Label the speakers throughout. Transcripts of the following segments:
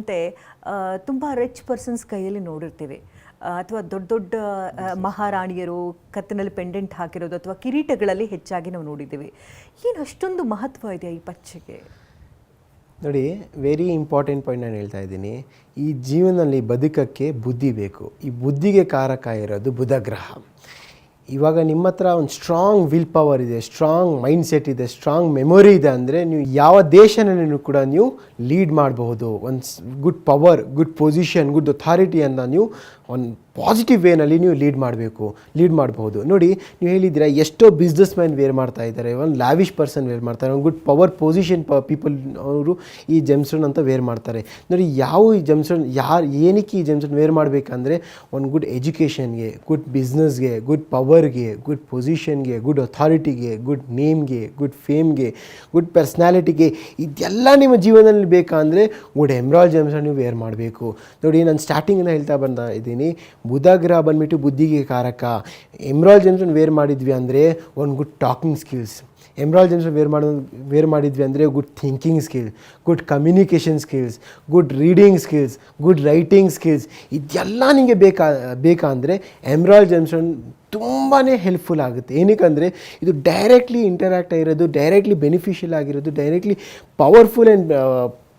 Speaker 1: ಮತ್ತೆ ತುಂಬ rich persons ಕೈಯಲ್ಲಿ ನೋಡಿರ್ತೀವಿ ಅಥವಾ ದೊಡ್ಡ ದೊಡ್ಡ ಮಹಾರಾಣಿಯರು ಕತ್ತಿನಲ್ಲಿ ಪೆಂಡೆಂಟ್ ಹಾಕಿರೋದು ಅಥವಾ ಕಿರೀಟಗಳಲ್ಲಿ ಹೆಚ್ಚಾಗಿ ನಾವು ನೋಡಿದ್ದೀವಿ. ಏನು ಅಷ್ಟೊಂದು ಮಹತ್ವ ಇದೆಯಾ ಈ ಪಚ್ಚೆಗೆ?
Speaker 2: ನೋಡಿ, ವೆರಿ ಇಂಪಾರ್ಟೆಂಟ್ ಪಾಯಿಂಟ್ ನಾನು ಹೇಳ್ತಾ ಇದ್ದೀನಿ. ಈ ಜೀವನದಲ್ಲಿ ಬದುಕಕ್ಕೆ ಬುದ್ಧಿ ಬೇಕು. ಈ ಬುದ್ಧಿಗೆ ಕಾರಕ ಇರೋದು ಬುಧ ಗ್ರಹ. ಇವಾಗ ನಿಮ್ಮ ಹತ್ರ ಒಂದು ಸ್ಟ್ರಾಂಗ್ ವಿಲ್ ಪವರ್ ಇದೆ, ಸ್ಟ್ರಾಂಗ್ ಮೈಂಡ್ ಸೆಟ್ ಇದೆ, ಸ್ಟ್ರಾಂಗ್ ಮೆಮೊರಿ ಇದೆ ಅಂದರೆ ನೀವು ಯಾವ ದೇಶನಲ್ಲೂ ಕೂಡ ನೀವು ಲೀಡ್ ಮಾಡಬಹುದು. ಒಂದು good power, good position, good ಅಥಾರಿಟಿಯನ್ನು ನೀವು ಒಂದು ಪಾಸಿಟಿವ್ ವೇನಲ್ಲಿ ನೀವು ಲೀಡ್ ಮಾಡಬಹುದು. ನೋಡಿ, ನೀವು ಹೇಳಿದ್ದೀರಾ ಎಷ್ಟೋ ಬಿಸ್ನೆಸ್ ಮ್ಯಾನ್ ವೇರ್ ಮಾಡ್ತಾ ಇದ್ದಾರೆ, ಒಂದು ಲ್ಯಾವಿಶ್ ಪರ್ಸನ್ ವೇರ್ ಮಾಡ್ತಾರೆ, ಒಂದು ಗುಡ್ ಪವರ್ ಪೊಸಿಷನ್ ಪೀಪಲ್ ಅವರು ಈ ಜೆಮ್ಸ್ಟೋನ್ ಅಂತ ವೇರ್ ಮಾಡ್ತಾರೆ. ನೋಡಿ, ಯಾವ ಈ ಜೆಮ್ಸ್ಟೋನ್ ಏನಕ್ಕೆ ಈ ಜೆಮ್ಸ್ಟೋನ್ ವೇರ್ ಮಾಡಬೇಕಂದ್ರೆ ಒಂದು ಗುಡ್ ಎಜುಕೇಷನ್ಗೆ, ಗುಡ್ ಬಿಸ್ನೆಸ್ಗೆ, ಗುಡ್ ಪವರ್ಗೆ, ಗುಡ್ ಪೊಸಿಷನ್ಗೆ, ಗುಡ್ ಅಥಾರಿಟಿಗೆ, ಗುಡ್ ನೇಮ್ಗೆ, ಗುಡ್ ಫೇಮ್ಗೆ, ಗುಡ್ ಪರ್ಸ್ನಾಲಿಟಿಗೆ, ಇದೆಲ್ಲ ನಿಮ್ಮ ಜೀವನದಲ್ಲಿ ಬೇಕಂದರೆ ಗುಡ್ ಎಮ್ರಾಲ್ಡ್ ಜೆಮ್ಸ್ಟೋನ್ ನೀವು ವೇರ್ ಮಾಡಬೇಕು. ನೋಡಿ, ನಾನು ಸ್ಟಾರ್ಟಿಂಗಿಂದ ಹೇಳ್ತಾ ಬಂದ ಇದ್ದೀನಿ, ಬುಧ ಗ್ರಹ ಬಂದುಬಿಟ್ಟು ಬುದ್ಧಿಗೆ ಕಾರಕ. ಎಮ್ರಾಲ್ಡ್ ಜೆಮ್ಸ್ಟೋನ್ ವೇರ್ ಮಾಡಿದ್ವಿ ಅಂದರೆ ಒಂದು good talking skills. Emerald gemstone wear ಮಾಡಿದ್ವಿ ಅಂದರೆ good thinking skill, good communication skills, good reading skills, good writing skills, ಇದೆಲ್ಲ ನಿಮಗೆ ಬೇಕಂದರೆ ಎಮ್ರಾಲ್ಡ್ ಜೆಮ್ಸ್ಟೋನ್ ತುಂಬಾ ಹೆಲ್ಪ್ಫುಲ್ ಆಗುತ್ತೆ. ಏನಕ್ಕಂದರೆ ಇದು ಡೈರೆಕ್ಟ್ಲಿ ಇಂಟರ್ಯಾಕ್ಟ್ ಆಗಿರೋದು, ಡೈರೆಕ್ಟ್ಲಿ ಬೆನಿಫಿಷಿಯಲ್ ಆಗಿರೋದು, directly powerful and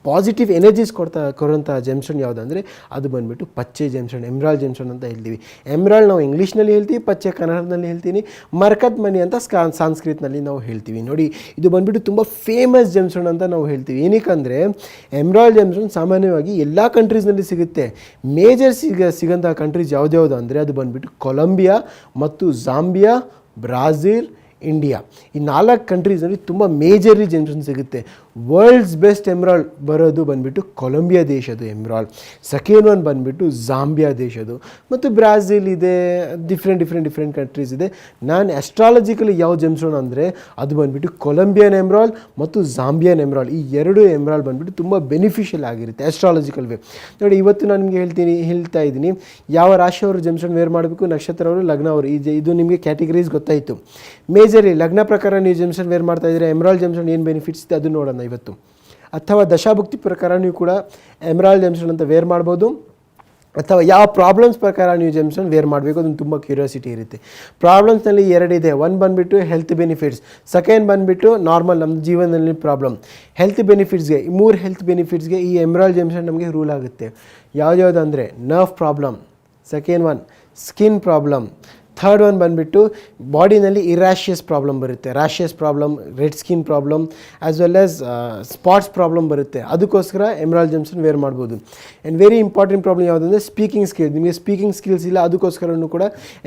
Speaker 2: positive energies ಕೊಡುವಂಥ ಜೆಮ್ಸ್ಟೋನ್ ಯಾವುದಂದರೆ ಅದು ಬಂದುಬಿಟ್ಟು ಪಚ್ಚೆ ಜೆಮ್ಸ್ಟೋನ್, ಎಮ್ರಾಲ್ಡ್ ಜೆಮ್ಸ್ಟೋನ್ ಅಂತ ಹೇಳ್ತೀವಿ. ಎಮ್ರಾಲ್ಡ್ ನಾವು ಇಂಗ್ಲೀಷ್ನಲ್ಲಿ ಹೇಳ್ತೀವಿ, ಪಚ್ಚೆ ಕನ್ನಡದಲ್ಲಿ ಹೇಳ್ತೀನಿ, ಮರ್ಕತ್ ಮಣಿ ಅಂತ ಸಂಸ್ಕೃತನಲ್ಲಿ ನಾವು ಹೇಳ್ತೀವಿ. ನೋಡಿ, ಇದು ಬಂದುಬಿಟ್ಟು ತುಂಬ ಫೇಮಸ್ ಜೆಮ್ಸ್ಟೋನ್ ಅಂತ ನಾವು ಹೇಳ್ತೀವಿ. ಏನಕ್ಕಂದರೆ ಎಮ್ರಾಲ್ಡ್ ಜೆಮ್ಸ್ಟೋನ್ ಸಾಮಾನ್ಯವಾಗಿ ಎಲ್ಲ ಕಂಟ್ರೀಸ್ನಲ್ಲಿ ಸಿಗುತ್ತೆ. ಮೇಜರ್ ಸಿಗೋಂಥ ಕಂಟ್ರೀಸ್ ಯಾವ್ದ್ಯಾವುದು ಅಂದರೆ ಅದು ಬಂದುಬಿಟ್ಟು ಕೊಲಂಬಿಯಾ ಮತ್ತು ಜಾಂಬಿಯಾ, ಬ್ರಾಝಿಲ್, ಇಂಡಿಯಾ. ಈ 4 ಕಂಟ್ರೀಸಲ್ಲಿ ತುಂಬ ಮೇಜರ್ಲಿ ಜೆಮ್ಸ್ಟೋನ್ ಸಿಗುತ್ತೆ. ವರ್ಲ್ಡ್ಸ್ ಬೆಸ್ಟ್ ಎಮ್ರಾಲ್ಡ್ ಬರೋದು ಬಂದುಬಿಟ್ಟು ಕೊಲಂಬಿಯಾ ದೇಶದ್ದು ಎಮ್ರಾಲ್ಡ್. ಸೆಕೆಂಡ್ ಒನ್ ಬಂದುಬಿಟ್ಟು ಜಾಂಬಿಯಾ ದೇಶದ್ದು, ಮತ್ತು ಬ್ರಾಝಿಲ್ ಇದೆ, ಡಿಫ್ರೆಂಟ್ ಕಂಟ್ರೀಸ್ ಇದೆ. ನಾನು ಆಸ್ಟ್ರಾಲಜಿಕಲಿ ಯಾವ ಜೆಮ್ಸ್ಟೋನ್ ಅಂದರೆ ಅದು ಬಂದುಬಿಟ್ಟು ಕೊಲಂಬಿಯನ್ ಎಮ್ರಾಲ್ಡ್ ಮತ್ತು ಜಾಂಬಿಯನ್ ಎಮ್ರಾಲ್ಡ್. ಈ 2 ಎಮ್ರಾಲ್ಡ್ ಬಂದುಬಿಟ್ಟು ತುಂಬ ಬೆನಿಫಿಷಿಯಲ್ ಆಗಿರುತ್ತೆ ಆಸ್ಟ್ರಾಲಜಿಕಲ್ ವೇ. ನೋಡಿ, ಇವತ್ತು ನಾನು ನಿಮಗೆ ಹೇಳ್ತಾ ಇದ್ದೀನಿ ಯಾವ ರಾಶಿಯವರು ಜೆಮ್ಸ್ಟೋನ್ ವೇರ್ ಮಾಡಬೇಕು, ನಕ್ಷತ್ರವರು, ಲಗ್ನ ಅವರು, ಇದು ನಿಮಗೆ ಕ್ಯಾಟಗರೀಸ್ ಗೊತ್ತಾಯಿತು. ಮೇಜರ್ಲಿ ಲಗ್ನ ಪ್ರಕಾರ ನೀವು ಜೆಮ್ಸ್ಟೋನ್ ವೇರ್ ಮಾಡ್ತಾ ಇದ್ದೀರಾ, ಎಮ್ರಾಲ್ಡ್ ಜೆಮ್ಸ್ಟೋನ್ ಏನು ಬೆನಿಫಿಟ್ಸ್ ಇದೆ ಅದು ನೋಡೋಣ ಇವತ್ತು. ಅಥವಾ ದಶಾಭುಕ್ತಿ ಪ್ರಕಾರ ನೀವು ಕೂಡ ಎಮ್ರಾಲ್ಡ್ ಜೆಮ್ಸ್ಟೋನ್ ಅಂತ ವೇರ್ ಮಾಡ್ಬೋದು. ಅಥವಾ ಯಾವ ಪ್ರಾಬ್ಲಮ್ಸ್ ಪ್ರಕಾರ ನೀವು ಜೆಮ್ಸ್ಟೋನ್ ವೇರ್ ಮಾಡಬೇಕು ಅದನ್ನು ತುಂಬ ಕ್ಯೂರಿಯಾಸಿಟಿ ಇರುತ್ತೆ. ಪ್ರಾಬ್ಲಮ್ಸ್ನಲ್ಲಿ 2 ಇದೆ. ಒಂದು ಬಂದುಬಿಟ್ಟು ಹೆಲ್ತ್ ಬೆನಿಫಿಟ್ಸ್, ಸೆಕೆಂಡ್ ಬಂದುಬಿಟ್ಟು ನಾರ್ಮಲ್ ನಮ್ಮ ಜೀವನದಲ್ಲಿ ಪ್ರಾಬ್ಲಮ್. ಹೆಲ್ತ್ ಬೆನಿಫಿಟ್ಸ್ಗೆ, ಈ 3 ಹೆಲ್ತ್ ಬೆನಿಫಿಟ್ಸ್ಗೆ ಈ ಎಮ್ರಾಲ್ಡ್ ಜೆಮ್ಸ್ಟೋನ್ ನಮಗೆ ರೂಲ್ ಆಗುತ್ತೆ. ಯಾವ್ದು ಅಂದರೆ nerve problem, second one skin problem, third one ಬಂದುಬಿಟ್ಟು ಬಾಡಿನಲ್ಲಿ ಇರ್ಯಾಷಿಯಸ್ ಪ್ರಾಬ್ಲಮ್ ಬರುತ್ತೆ, rashes problem, red skin problem, as well as spots problem ಬರುತ್ತೆ. ಅದಕ್ಕೋಸ್ಕರ ಎಮ್ರಾಲ್ಡ್ ಜೆಮ್ಸ್ಟೋನ್ ವೇರ್ ಮಾಡ್ಬೋದು. ಆ್ಯಂಡ್ ವೆರಿ ಇಂಪಾರ್ಟೆಂಟ್ ಪ್ರಾಬ್ಲಮ್ ಯಾವುದಂದರೆ ಸ್ಪೀಕಿಂಗ್ ಸ್ಕಿಲ್ಸ್. ನಿಮಗೆ ಸ್ಪೀಕಿಂಗ್ ಸ್ಕಿಲ್ಸ್ ಇಲ್ಲ, ಅದಕ್ಕೋಸ್ಕರನೂ ಕೂಡ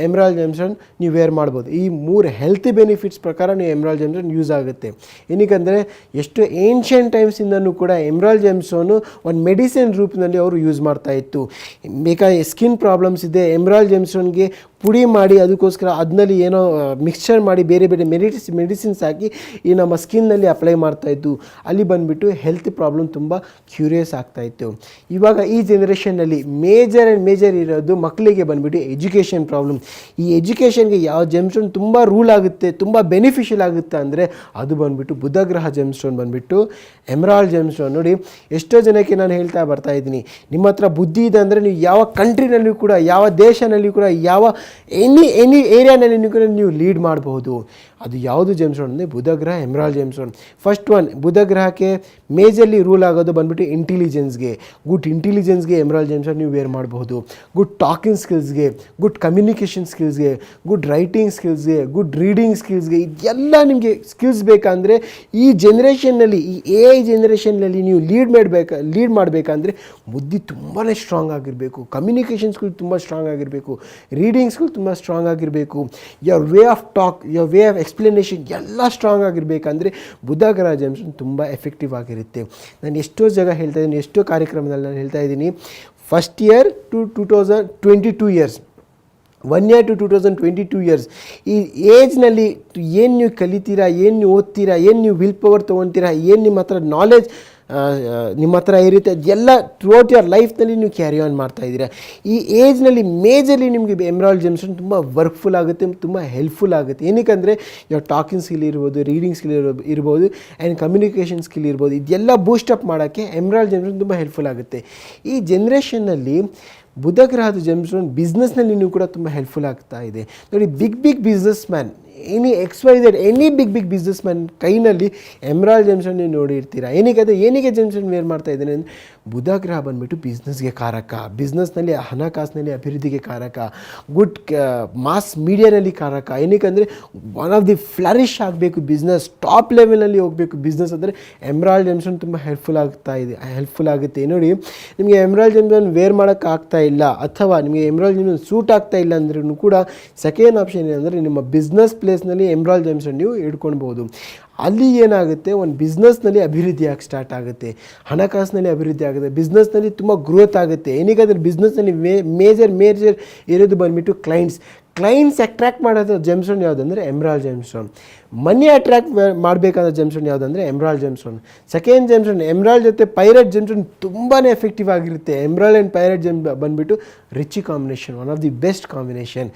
Speaker 2: ಎಮ್ರಾಲ್ಡ್ ಜೆಮ್ಸ್ಟೋನ್ ನೀವು ವೇರ್ ಮಾಡ್ಬೋದು. ಈ 3 ಹೆಲ್ತ್ ಬೆನಿಫಿಟ್ಸ್ ಪ್ರಕಾರ ನೀವು ಎಮ್ರಾಲ್ಡ್ ಜೆಮ್ಸ್ಟೋನ್ ಯೂಸ್ ಆಗುತ್ತೆ. ಏನಕ್ಕಂದರೆ ಎಷ್ಟು ಏನ್ಷಿಯಂಟ್ ಟೈಮ್ಸಿಂದನೂ ಕೂಡ ಎಮ್ರಾಲ್ಡ್ ಜೆಮ್ಸ್ಟೋನು ಒಂದು ಮೆಡಿಸಿನ್ ರೂಪದಲ್ಲಿ ಅವರು ಯೂಸ್ ಮಾಡ್ತಾಯಿತ್ತು. ಬೇಕಾದ್ರೆ ಸ್ಕಿನ್ ಪ್ರಾಬ್ಲಮ್ಸ್ ಇದೆ, ಎಮ್ರಾಲ್ಡ್ ಜೆಮ್ಸ್ಟೋನ್ಗೆ ಪುಡಿ ಮಾಡಿ ಅದಕ್ಕೋಸ್ಕರ ಅದನ್ನಲ್ಲಿ ಏನೋ ಮಿಕ್ಸ್ಚರ್ ಮಾಡಿ ಬೇರೆ ಮೆಡಿಸಿನ್ಸ್ ಹಾಕಿ ಈ ನಮ್ಮ ಸ್ಕಿನ್ನಲ್ಲಿ ಅಪ್ಲೈ ಮಾಡ್ತಾಯಿದ್ದು. ಅಲ್ಲಿ ಬಂದುಬಿಟ್ಟು ಹೆಲ್ತ್ ಪ್ರಾಬ್ಲಮ್ ತುಂಬ ಕ್ಯೂರಿಯಸ್ ಆಗ್ತಾಯಿತ್ತು. ಇವಾಗ ಈ ಜನ್ರೇಷನ್ನಲ್ಲಿ ಮೇಜರ್ ಇರೋದು ಮಕ್ಕಳಿಗೆ ಬಂದುಬಿಟ್ಟು ಎಜುಕೇಷನ್ ಪ್ರಾಬ್ಲಮ್. ಈ ಎಜುಕೇಷನ್ಗೆ ಯಾವ ಜೆಮ್ಸ್ಟೋನ್ ತುಂಬ ರೂಲ್ ಆಗುತ್ತೆ, ತುಂಬ ಬೆನಿಫಿಷಿಯಲ್ ಆಗುತ್ತೆ ಅಂದರೆ ಅದು ಬಂದುಬಿಟ್ಟು ಬುಧ ಗ್ರಹ ಜೆಮ್ಸ್ಟೋನ್ ಬಂದುಬಿಟ್ಟು ಎಮ್ರಾಲ್ಡ್ ಜೆಮ್ಸ್ಟೋನ್. ನೋಡಿ, ಎಷ್ಟೋ ಜನಕ್ಕೆ ನಾನು ಹೇಳ್ತಾ ಬರ್ತಾಯಿದ್ದೀನಿ, ನಿಮ್ಮ ಹತ್ರ ಬುದ್ಧಿ ಇದೆ ಅಂದರೆ ನೀವು ಯಾವ ಕಂಟ್ರಿನಲ್ಲಿಯೂ ಕೂಡ, ಯಾವ ದೇಶನಲ್ಲಿ ಕೂಡ, ಯಾವ ಎನಿ ಏರಿಯಾನಲ್ಲಿ ಕೂಡ ನೀವು ಲೀಡ್ ಮಾಡಬಹುದು. ಅದು ಯಾವುದು ಜೆಮ್ಸ್ಟೋನ್ ಅಂದರೆ ಬುಧ ಗ್ರಹ emerald gemstone. First one, Budha ಗ್ರಹಕ್ಕೆ ಮೇಜರ್ಲಿ ರೂಲ್ ಆಗೋದು ಬಂದುಬಿಟ್ಟು ಇಂಟೆಲಿಜೆನ್ಸ್ಗೆ. ಗುಡ್ ಇಂಟೆಲಿಜೆನ್ಸ್ಗೆ ಎಮ್ರಾಲ್ಡ್ ಜೆಮ್ಸ್ಟೋನ್ ನೀವು ವೇರ್ ಮಾಡಬಹುದು. ಗುಡ್ ಟಾಕಿಂಗ್ ಸ್ಕಿಲ್ಸ್ಗೆ, ಗುಡ್ ಕಮ್ಯುನಿಕೇಷನ್ ಸ್ಕಿಲ್ಸ್ಗೆ, ಗುಡ್ ರೈಟಿಂಗ್ ಸ್ಕಿಲ್ಸ್ಗೆ, ಗುಡ್ ರೀಡಿಂಗ್ ಸ್ಕಿಲ್ಸ್ಗೆ, ಇದೆಲ್ಲ ನಿಮಗೆ ಸ್ಕಿಲ್ಸ್ ಬೇಕಂದರೆ ಈ ಜನ್ರೇಷನ್ನಲ್ಲಿ, ಈ AI ಜನ್ರೇಷನ್ನಲ್ಲಿ ನೀವು ಲೀಡ್ ಮಾಡಬೇಕಂದ್ರೆ ಬುದ್ಧಿ ತುಂಬಾ ಸ್ಟ್ರಾಂಗ್ ಆಗಿರಬೇಕು, ಕಮ್ಯುನಿಕೇಷನ್ ಸ್ಕಿಲ್ ತುಂಬ ಸ್ಟ್ರಾಂಗ್ ಆಗಿರಬೇಕು, ರೀಡಿಂಗ್ ಸ್ಕಿಲ್ ತುಂಬ ಸ್ಟ್ರಾಂಗ್ ಆಗಿರಬೇಕು, your way of talk, your way of explanation ಎಲ್ಲ ಸ್ಟ್ರಾಂಗ್ ಆಗಿರಬೇಕಂದ್ರೆ ಬುಧ ಗ್ರಹ ಜೆಮ್ಸ್ಟೋನ್ ತುಂಬ ಎಫೆಕ್ಟಿವ್ ಆಗಿರುತ್ತೆ. ನಾನು ಎಷ್ಟೋ ಹೇಳ್ತಾ ಇದ್ದೀನಿ, ಎಷ್ಟೋ ಕಾರ್ಯಕ್ರಮದಲ್ಲಿ ನಾನು ಹೇಳ್ತಾ ಇದ್ದೀನಿ, first year to 2022 years, 1 year to 2022 years, ಈ ಏಜ್ನಲ್ಲಿ ಏನು ನೀವು ಕಲಿತೀರಾ, ಏನು ನೀವು ಓದ್ತೀರಾ, ಏನು ನೀವು ವಿಲ್ ಪವರ್ ತೊಗೊತೀರಾ, ಏನು ನಿಮ್ಮ ಹತ್ರ ನಾಲೆಜ್ ನಿಮ್ಮ ಹತ್ರ ಇರುತ್ತೆ, ಅದೆಲ್ಲ ಥ್ರೂಔಟ್ ಯುವರ್ ಲೈಫ್ನಲ್ಲಿ ನೀವು ಕ್ಯಾರಿ ಆನ್ ಮಾಡ್ತಾ ಇದ್ದೀರಾ. ಈ ಏಜ್ನಲ್ಲಿ ಮೇಜರ್ಲಿ ನಿಮಗೆ ಎಮ್ರಾಲ್ಡ್ ಜೆಮ್ಸ್ಟೋನ್ ತುಂಬ ವರ್ಕ್ಫುಲ್ ಆಗುತ್ತೆ, ತುಂಬ ಹೆಲ್ಪ್ಫುಲ್ ಆಗುತ್ತೆ. ಏನಕ್ಕಂದರೆ ಇವಾಗ ಟಾಕಿಂಗ್ ಸ್ಕಿಲ್ ಇರ್ಬೋದು, ರೀಡಿಂಗ್ ಸ್ಕಿಲ್ ಇರ್ಬೋದು ಆ್ಯಂಡ್ ಕಮ್ಯುನಿಕೇಷನ್ ಸ್ಕಿಲ್ ಇರ್ಬೋದು, ಇದೆಲ್ಲ ಬೂಸ್ಟಪ್ ಮಾಡೋಕ್ಕೆ ಎಮ್ರಾಲ್ಡ್ ಜೆಮ್ಸ್ಟೋನ್ ತುಂಬ ಹೆಲ್ಪ್ಫುಲ್ ಆಗುತ್ತೆ. ಈ ಜನ್ರೇಷನ್ನಲ್ಲಿ ಬುಧ ಗ್ರಹದ ಜೆಮ್ಸ್ಟೋನ್ ಬಿಸ್ನೆಸ್ನಲ್ಲಿ ನೀವು ಕೂಡ ತುಂಬ ಹೆಲ್ಪ್ಫುಲ್ ಆಗ್ತಾ ಇದೆ. ನೋಡಿ, big businessman, any big businessman ಕೈನಲ್ಲಿ ಎಮ್ರಾಲ್ಡ್ ಜೆಮ್ಸ್ಟೋನ್ ನೀವು ನೋಡಿರ್ತೀರ. ಏನಕ್ಕೆ ಜೆಮ್ಸ್ಟೋನ್ ವೇರ್ ಮಾಡ್ತಾ ಇದ್ದೇನೆ ಅಂದರೆ, ಬುಧ ಗ್ರಹ ಬಂದುಬಿಟ್ಟು ಬಿಸ್ನೆಸ್ಗೆ ಕಾರಕ, ಬಿಸ್ನೆಸ್ನಲ್ಲಿ ಹಣಕಾಸಿನಲ್ಲಿ ಅಭಿವೃದ್ಧಿಗೆ ಕಾರಕ, ಗುಡ್ ಮಾಸ್ ಮೀಡಿಯಾನಲ್ಲಿ ಕಾರಕ. ಏನಕ್ಕಂದರೆ ಒನ್ ಆಫ್ ದಿ ಫ್ಲರಿಶ್ ಆಗಬೇಕು ಬಿಸ್ನೆಸ್, ಟಾಪ್ ಲೆವೆಲಲ್ಲಿ ಹೋಗಬೇಕು ಬಿಸ್ನೆಸ್ ಅಂದರೆ ಎಮ್ರಾಲ್ಡ್ ಜೆಮ್ಸ್ಟೋನ್ ತುಂಬ ಹೆಲ್ಪ್ಫುಲ್ ಆಗುತ್ತೆ. ನೋಡಿ, ನಿಮಗೆ ಎಮ್ರಾಲ್ಡ್ ಜೆಮ್ಸ್ಟೋನ್ ವೇರ್ ಮಾಡೋಕ್ಕೆ ಆಗ್ತಾ ಇಲ್ಲ, ಅಥವಾ ನಿಮಗೆ ಎಮ್ರಾಲ್ಡ್ ಜೆಮ್ಸ್ಟೋನ್ ಸೂಟ್ ಆಗ್ತಾ ಇಲ್ಲ ಅಂದ್ರೂ ಕೂಡ ಸೆಕೆಂಡ್ ಆಪ್ಷನ್ ಏನಂದರೆ ನಿಮ್ಮ ಬಿಸ್ನೆಸ್ ಪ್ಲೇಸ್ನಲ್ಲಿ ಎಮ್ರಾಲ್ಡ್ ಜೆಮ್ಸ್ಟೋನ್ ನೀವು ಇಟ್ಕೊಳ್ಬೋದು. ಅಲ್ಲಿ ಏನಾಗುತ್ತೆ, ಒಂದು ಬಿಸ್ನೆಸ್ನಲ್ಲಿ ಅಭಿವೃದ್ಧಿ ಆಗಿ ಸ್ಟಾರ್ಟ್ ಆಗುತ್ತೆ, ಹಣಕಾಸಿನಲ್ಲಿ ಅಭಿವೃದ್ಧಿ ಆಗುತ್ತೆ, ಬಿಸ್ನೆಸ್ನಲ್ಲಿ ತುಂಬ ಗ್ರೋತ್ ಆಗುತ್ತೆ. ಏನಕ್ಕೆ ಬಿಸ್ನೆಸ್ನಲ್ಲಿ ಮೇಜರ್ ಇರೋದು ಬಂದುಬಿಟ್ಟು ಕ್ಲೈಂಟ್ಸ್ ಅಟ್ರ್ಯಾಕ್ಟ್ ಮಾಡೋದು ಜೆಮ್ಸ್ಟೋನ್ ಯಾವುದಂದರೆ ಎಮ್ರಾಲ್ಡ್ ಜೆಮ್ಸ್ಟೋನ್. ಮನಿ ಅಟ್ರ್ಯಾಕ್ಟ್ ಮಾಡಬೇಕಾದ ಜೆಮ್ಸ್ಟೋನ್ ಯಾವುದಂದರೆ emerald gemstone. Second gemstone emerald ಜೊತೆ ಪೈರೇಟ್ ಜೆಮ್ಸ್ಟೋನ್ ತುಂಬಾ ಎಫೆಕ್ಟಿವ್ ಆಗಿರುತ್ತೆ. ಎಮ್ರಾಲ್ಡ್ ಆ್ಯಂಡ್ ಪೈರೇಟ್ ಬಂದುಬಿಟ್ಟು rich combination, one of the best combination.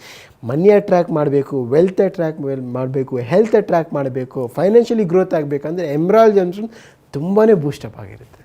Speaker 2: Money attract ಮಾಡಬೇಕು, ವೆಲ್ತ್ ಅಟ್ರ್ಯಾಕ್ಟ್ ಮಾಡಬೇಕು, ಹೆಲ್ತ್ ಅಟ್ರ್ಯಾಕ್ಟ್ ಮಾಡಬೇಕು, ಫೈನಾನ್ಷಿಯಲಿ ಗ್ರೋತ್ ಆಗಬೇಕಂದ್ರೆ ಎಮ್ರಾಲ್ಡ್ ಜೆಮ್ಸ್ಟೋನ್ ತುಂಬಾ ಬೂಸ್ಟಪ್ ಆಗಿರುತ್ತೆ.